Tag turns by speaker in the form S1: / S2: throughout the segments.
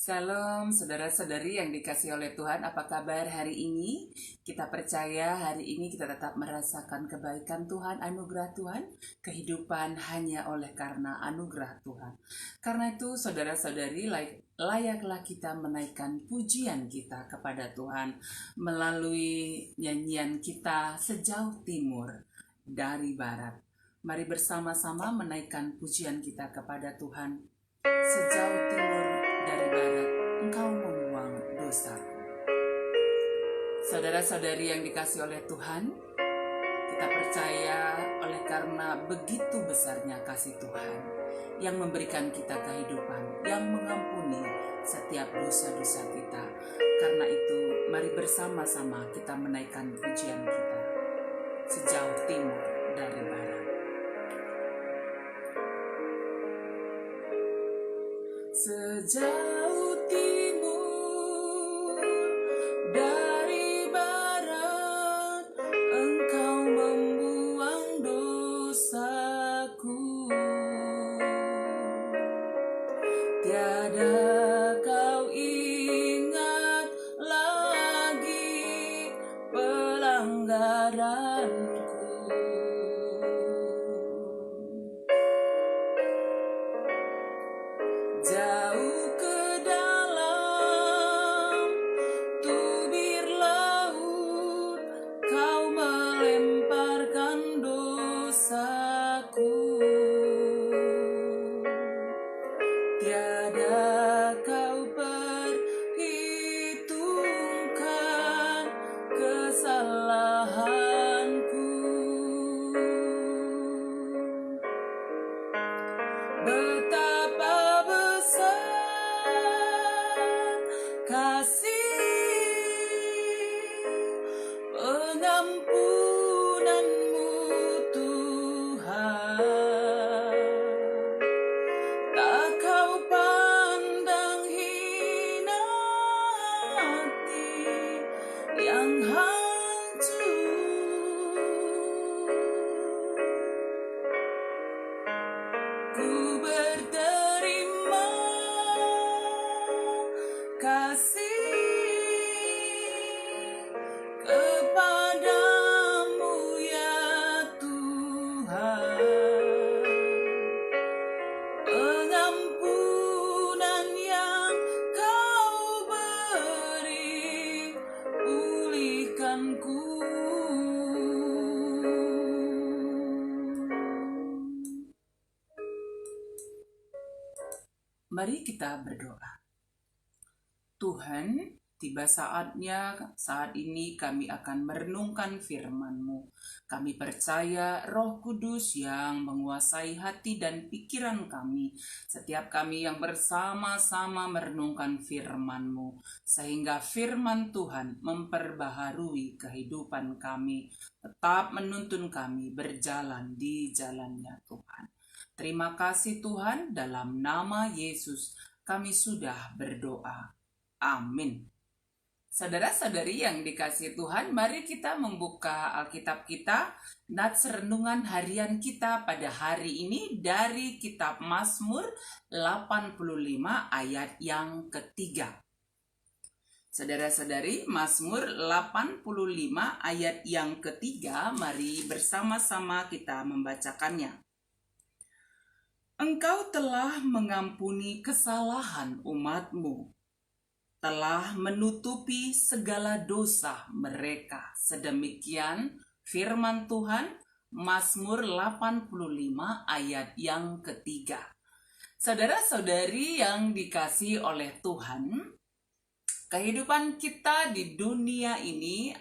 S1: Shalom saudara-saudari yang dikasihi oleh Tuhan, apa kabar hari ini? Kita percaya hari ini kita tetap merasakan kebaikan Tuhan, anugerah Tuhan, kehidupan hanya oleh karena anugerah Tuhan. Karena itu saudara-saudari, layaklah kita menaikkan pujian kita kepada Tuhan melalui nyanyian kita sejauh timur dari barat. Mari bersama-sama menaikkan pujian kita kepada Tuhan. Sejauh timur dari barat, engkau membuang dosaku. Saudara-saudari yang dikasihi oleh Tuhan, kita percaya oleh karena begitu besarnya kasih Tuhan yang memberikan kita kehidupan, yang mengampuni setiap dosa-dosa kita. Karena itu, mari bersama-sama kita menaikkan pujian kita sejauh timur dari barat. Sejauh timur dari barat, engkau membuang dosaku. Tiada kau ingat lagi pelanggaranku. Jauh ke dalam tubir laut, kau melemparkan dosaku. Tiada kau perhitungkan kesalahanku. Betapa besar kasih pengampunanmu Tuhan. Tak kau pandang hina hati yang hancur. Ku berterima kasih kepadamu ya Tuhan. Pengampunan yang kau beri, pulihkanku. Mari kita berdoa. Tuhan, tiba saatnya saat ini kami akan merenungkan firman-Mu. Kami percaya Roh Kudus yang menguasai hati dan pikiran kami. Setiap kami yang bersama-sama merenungkan firman-Mu. Sehingga firman Tuhan memperbaharui kehidupan kami. Tetap menuntun kami berjalan di jalannya Tuhan. Terima kasih Tuhan, dalam nama Yesus kami sudah berdoa. Amin. Saudara-saudari yang dikasihi Tuhan, mari kita membuka Alkitab kita, nats renungan harian kita pada hari ini dari kitab Mazmur 85 ayat yang ketiga. Saudara-saudari, Mazmur 85 ayat yang ketiga, mari bersama-sama kita membacakannya. Engkau telah mengampuni kesalahan umat-Mu, telah menutupi segala dosa mereka. Sedemikian firman Tuhan, Mazmur 85 ayat yang ketiga. Saudara-saudari yang dikasihi oleh Tuhan, kehidupan kita di dunia ini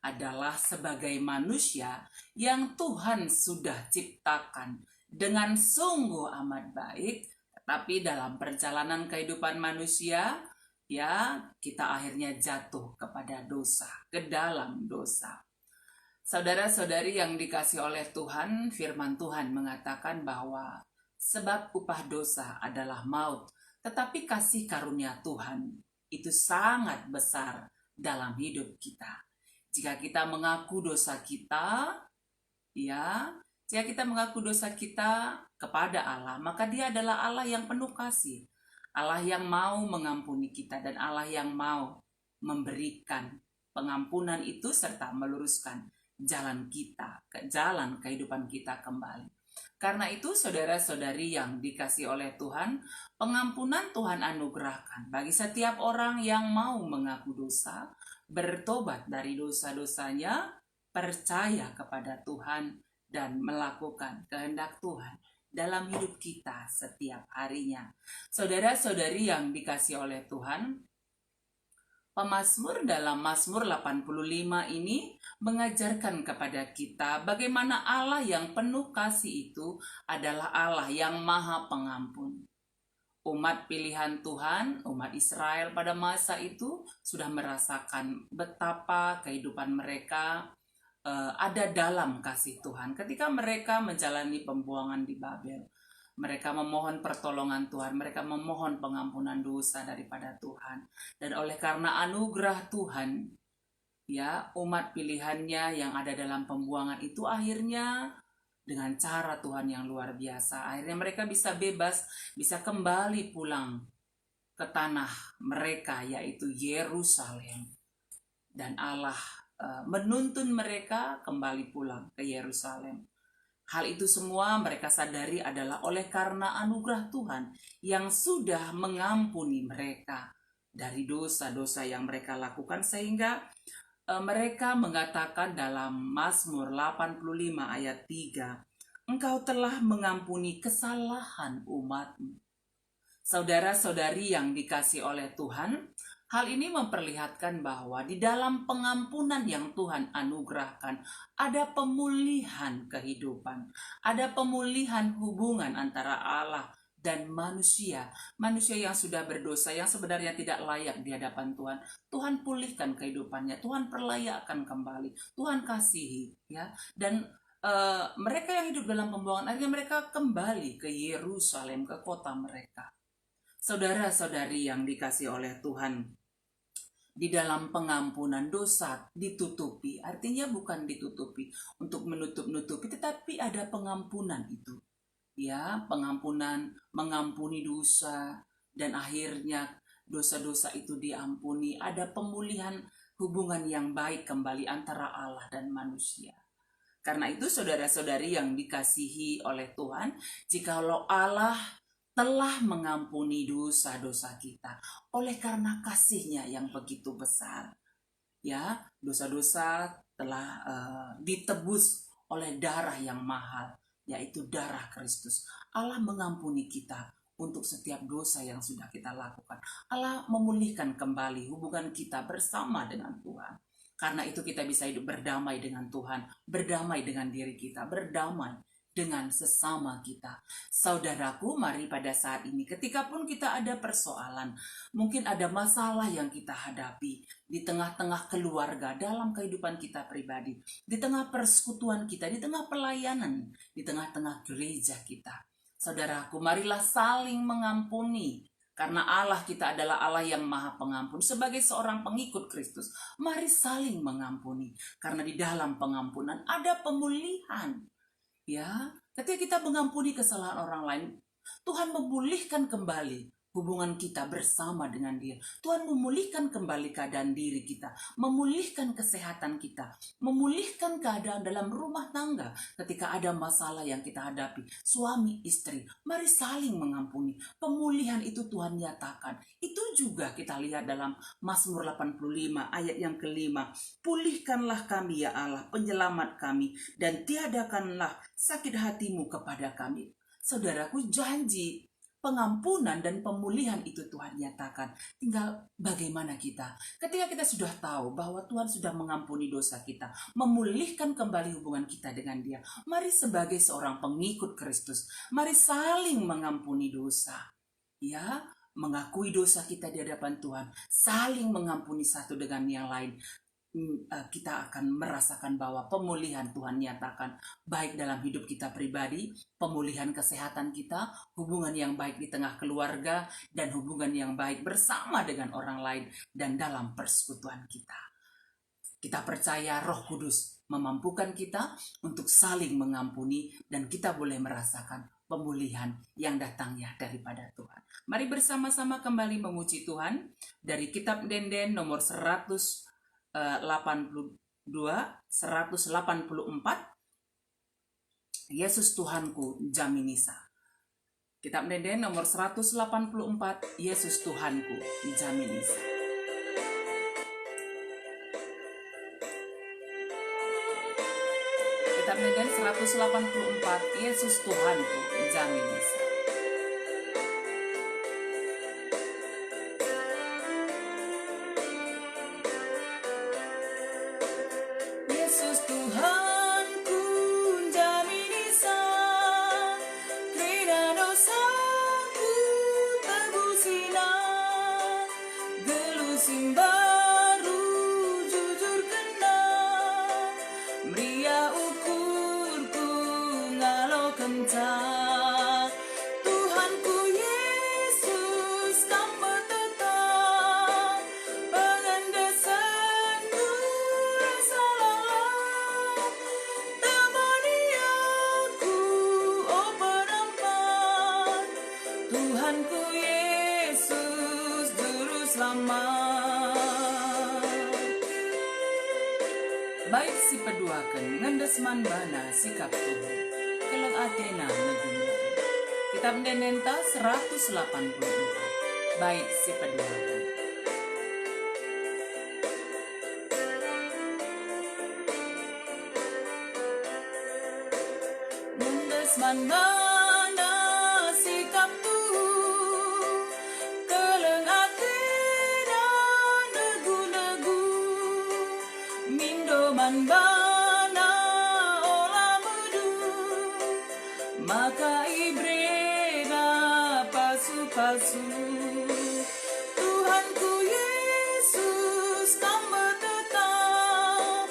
S1: adalah sebagai manusia yang Tuhan sudah ciptakan dengan sungguh amat baik, tetapi dalam perjalanan kehidupan manusia, ya, kita akhirnya jatuh kepada dosa, ke dalam dosa. Saudara-saudari yang dikasihi oleh Tuhan, firman Tuhan mengatakan bahwa sebab upah dosa adalah maut, tetapi kasih karunia Tuhan itu sangat besar dalam hidup kita. Jika kita mengaku dosa kita, ya, jika kita mengaku dosa kita kepada Allah, maka Dia adalah Allah yang penuh kasih. Allah yang mau mengampuni kita, dan Allah yang mau memberikan pengampunan itu serta meluruskan jalan kita, ke jalan kehidupan kita kembali. Karena itu saudara-saudari yang dikasih oleh Tuhan, pengampunan Tuhan anugerahkan bagi setiap orang yang mau mengaku dosa, bertobat dari dosa-dosanya, percaya kepada Tuhan, dan melakukan kehendak Tuhan dalam hidup kita setiap harinya. Saudara-saudari yang dikasih oleh Tuhan, pemazmur dalam Mazmur 85 ini mengajarkan kepada kita bagaimana Allah yang penuh kasih itu adalah Allah yang maha pengampun. Umat pilihan Tuhan, umat Israel pada masa itu sudah merasakan betapa kehidupan mereka ada dalam kasih Tuhan ketika mereka menjalani pembuangan di Babel. Mereka memohon pertolongan Tuhan, mereka memohon pengampunan dosa daripada Tuhan. Dan oleh karena anugerah Tuhan, ya, umat pilihannya yang ada dalam pembuangan itu akhirnya dengan cara Tuhan yang luar biasa, akhirnya mereka bisa bebas, bisa kembali pulang ke tanah mereka, yaitu Yerusalem. Dan Allah menuntun mereka kembali pulang ke Yerusalem. Hal itu semua mereka sadari adalah oleh karena anugerah Tuhan yang sudah mengampuni mereka dari dosa-dosa yang mereka lakukan, sehingga mereka mengatakan dalam Mazmur 85 ayat 3, Engkau telah mengampuni kesalahan umat-Mu. Saudara-saudari yang dikasih oleh Tuhan, hal ini memperlihatkan bahwa di dalam pengampunan yang Tuhan anugerahkan ada pemulihan kehidupan, ada pemulihan hubungan antara Allah dan manusia. Manusia yang sudah berdosa, yang sebenarnya tidak layak di hadapan Tuhan, Tuhan pulihkan kehidupannya, Tuhan perlayakkan kembali, Tuhan kasihi, ya. Dan mereka yang hidup dalam pembuangan, akhirnya mereka kembali ke Yerusalem, ke kota mereka. Saudara-saudari yang dikasih oleh Tuhan, di dalam pengampunan dosa ditutupi, artinya bukan ditutupi untuk menutup-nutupi, tetapi ada pengampunan itu. Ya, pengampunan, mengampuni dosa, dan akhirnya dosa-dosa itu diampuni. Ada pemulihan hubungan yang baik kembali antara Allah dan manusia. Karena itu saudara-saudari yang dikasihi oleh Tuhan, jikalau Allah telah mengampuni dosa-dosa kita oleh karena kasih-Nya yang begitu besar, ya, dosa-dosa telah ditebus oleh darah yang mahal, yaitu darah Kristus. Allah mengampuni kita untuk setiap dosa yang sudah kita lakukan. Allah memulihkan kembali hubungan kita bersama dengan Tuhan. Karena itu kita bisa hidup berdamai dengan Tuhan, berdamai dengan diri kita, berdamai dengan sesama kita. Saudaraku, mari pada saat ini, ketika pun kita ada persoalan, mungkin ada masalah yang kita hadapi di tengah-tengah keluarga, dalam kehidupan kita pribadi, di tengah persekutuan kita, di tengah pelayanan, di tengah-tengah gereja kita. Saudaraku, marilah saling mengampuni. Karena Allah kita adalah Allah yang maha pengampun. Sebagai seorang pengikut Kristus, mari saling mengampuni. Karena di dalam pengampunan ada pemulihan. Ya, ketika kita mengampuni kesalahan orang lain, Tuhan memulihkan kembali hubungan kita bersama dengan Dia. Tuhan memulihkan kembali keadaan diri kita, memulihkan kesehatan kita, memulihkan keadaan dalam rumah tangga ketika ada masalah yang kita hadapi. Suami, istri, mari saling mengampuni. Pemulihan itu Tuhan nyatakan. Itu juga kita lihat dalam Mazmur 85 ayat yang kelima. Pulihkanlah kami ya Allah, penyelamat kami, dan tiadakanlah sakit hatimu kepada kami. Saudaraku, janji pengampunan dan pemulihan itu Tuhan nyatakan. Tinggal bagaimana kita. Ketika kita sudah tahu bahwa Tuhan sudah mengampuni dosa kita, memulihkan kembali hubungan kita dengan Dia, mari sebagai seorang pengikut Kristus, mari saling mengampuni dosa. Ya, mengakui dosa kita di hadapan Tuhan, saling mengampuni satu dengan yang lain. Kita akan merasakan bahwa pemulihan Tuhan nyatakan baik dalam hidup kita pribadi, pemulihan kesehatan kita, hubungan yang baik di tengah keluarga, dan hubungan yang baik bersama dengan orang lain dan dalam persekutuan kita. Kita percaya Roh Kudus memampukan kita untuk saling mengampuni, dan kita boleh merasakan pemulihan yang datangnya daripada Tuhan. Mari bersama-sama kembali memuji Tuhan dari kitab Denden nomor 182, 184. Yesus Tuhanku, Jaminisa. Kitab Denden nomor 184, Yesus Tuhanku, Jaminisa. Kitab Denden 184, Yesus Tuhanku, Jaminisa. Yesus Tuhanku, Jaminisa, krida dosaku tebusina, gelusin baru jujur kena, mria ukurku ngalo kencang. Tuhanku Yesus kamu tetap pengendesanku salah, temani aku oh penampan. Tuhanku Yesus juru selamat. Baik si peduakan ngendesman bana sikap Tuhan keleng Athena neguna. Kitab Dendenta 184. Baik si peduakan. Ngendesman bana sikap Tuhan keleng Athena negu-negu, mindoman bana olah medu, maka ibrena palsu-palsu. Tuhanku Yesus kamu tetap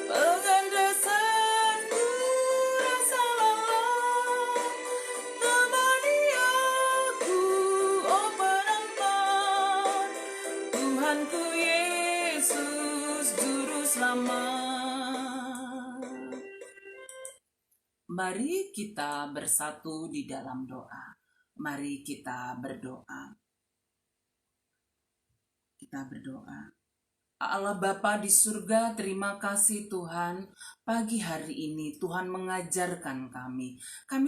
S1: pengendesanku rasa lelah, temani aku oh penampan. Tuhanku Yesus juru selamat. Mari kita bersatu di dalam doa. Mari kita berdoa. Kita berdoa. Allah Bapa di surga, terima kasih Tuhan. Pagi hari ini Tuhan mengajarkan kami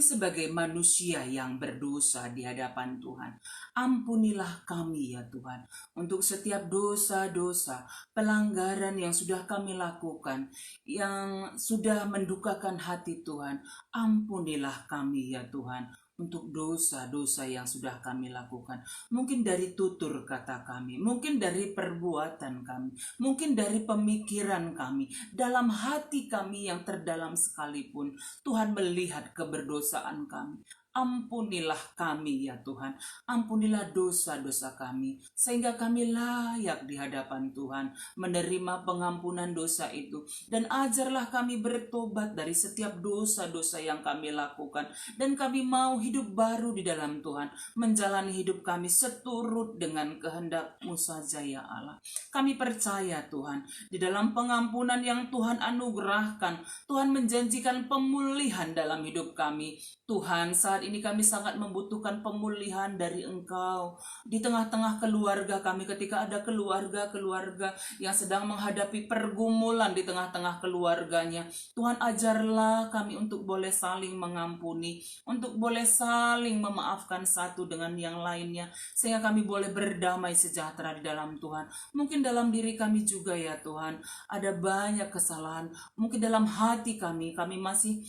S1: sebagai manusia yang berdosa di hadapan Tuhan. Ampunilah kami ya Tuhan, untuk setiap dosa-dosa, pelanggaran yang sudah kami lakukan, yang sudah mendukakan hati Tuhan. Ampunilah kami ya Tuhan, untuk dosa-dosa yang sudah kami lakukan. Mungkin dari tutur kata kami, mungkin dari perbuatan kami, mungkin dari pemikiran kami, dalam hati kami yang terdalam sekalipun. Tuhan melihat keberdosaan kami. Ampunilah kami ya Tuhan, ampunilah dosa-dosa kami, sehingga kami layak di hadapan Tuhan menerima pengampunan dosa itu. Dan ajarlah kami bertobat dari setiap dosa-dosa yang kami lakukan, dan kami mau hidup baru di dalam Tuhan, menjalani hidup kami seturut dengan kehendak-Mu saja ya Allah. Kami percaya Tuhan, di dalam pengampunan yang Tuhan anugerahkan, Tuhan menjanjikan pemulihan dalam hidup kami. Tuhan, saat ini kami sangat membutuhkan pemulihan dari Engkau di tengah-tengah keluarga kami, ketika ada keluarga-keluarga yang sedang menghadapi pergumulan di tengah-tengah keluarganya. Tuhan, ajarlah kami untuk boleh saling mengampuni, untuk boleh saling memaafkan satu dengan yang lainnya, sehingga kami boleh berdamai sejahtera di dalam Tuhan. Mungkin dalam diri kami juga ya Tuhan, ada banyak kesalahan. Mungkin dalam hati kami masih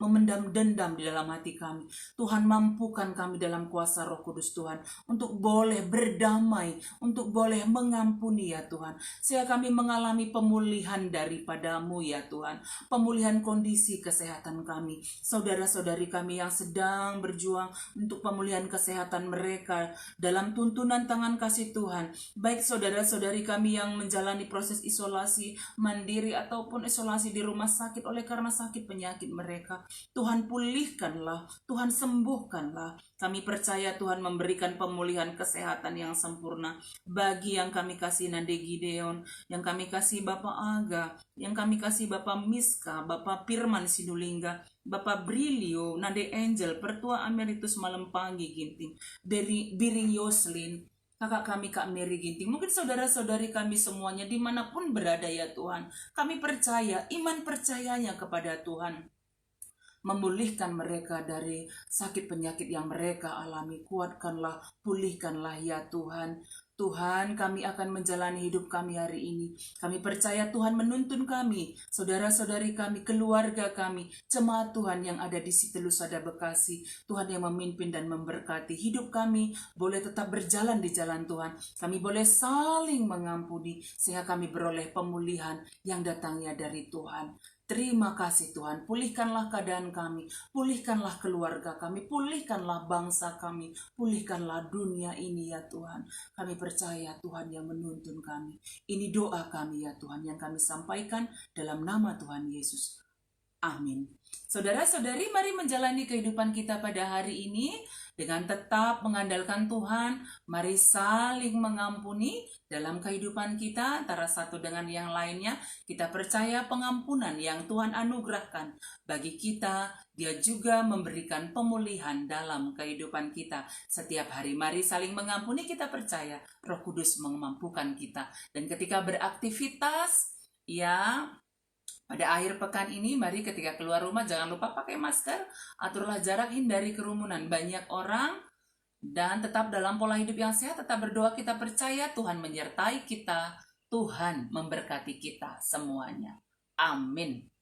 S1: memendam dendam di dalam hati kami. Tuhan, mampukan kami dalam kuasa Roh Kudus Tuhan, untuk boleh berdamai, untuk boleh mengampuni ya Tuhan, sehingga kami mengalami pemulihan daripada-Mu ya Tuhan. Pemulihan kondisi kesehatan kami, saudara-saudari kami yang sedang berjuang untuk pemulihan kesehatan mereka dalam tuntunan tangan kasih Tuhan. Baik saudara-saudari kami yang menjalani proses isolasi mandiri ataupun isolasi di rumah sakit oleh karena sakit penyakit mereka. Tuhan pulihkanlah, Tuhan sembuhkanlah. Kami percaya Tuhan memberikan pemulihan kesehatan yang sempurna bagi yang kami kasih Nande Gideon, yang kami kasih Bapak Aga, yang kami kasih Bapak Miska, Bapak Firman Sinulinga, Bapak Brilio, Nade Angel, Pertua Emeritus Malempanggi Ginting, dari Biring Yoslin, kakak kami Kak Mary Ginting, mungkin saudara-saudari kami semuanya dimanapun berada ya Tuhan. Kami percaya, iman percayanya kepada Tuhan memulihkan mereka dari sakit penyakit yang mereka alami. Kuatkanlah, pulihkanlah ya Tuhan. Tuhan, kami akan menjalani hidup kami hari ini. Kami percaya Tuhan menuntun kami, saudara-saudari kami, keluarga kami, jemaat Tuhan yang ada di Sitelusada Bekasi. Tuhan yang memimpin dan memberkati hidup kami, boleh tetap berjalan di jalan Tuhan. Kami boleh saling mengampuni, sehingga kami beroleh pemulihan yang datangnya dari Tuhan. Terima kasih Tuhan, pulihkanlah keadaan kami, pulihkanlah keluarga kami, pulihkanlah bangsa kami, pulihkanlah dunia ini ya Tuhan. Kami percaya Tuhan yang menuntun kami. Ini doa kami ya Tuhan yang kami sampaikan dalam nama Tuhan Yesus. Amin. Saudara-saudari, mari menjalani kehidupan kita pada hari ini dengan tetap mengandalkan Tuhan. Mari saling mengampuni dalam kehidupan kita antara satu dengan yang lainnya. Kita percaya pengampunan yang Tuhan anugerahkan bagi kita, Dia juga memberikan pemulihan dalam kehidupan kita setiap hari. Mari saling mengampuni, kita percaya Roh Kudus memampukan kita. Dan ketika beraktivitas, ya, pada akhir pekan ini, mari ketika keluar rumah jangan lupa pakai masker, aturlah jarak, hindari kerumunan banyak orang, dan tetap dalam pola hidup yang sehat, tetap berdoa. Kita percaya Tuhan menyertai kita, Tuhan memberkati kita semuanya. Amin.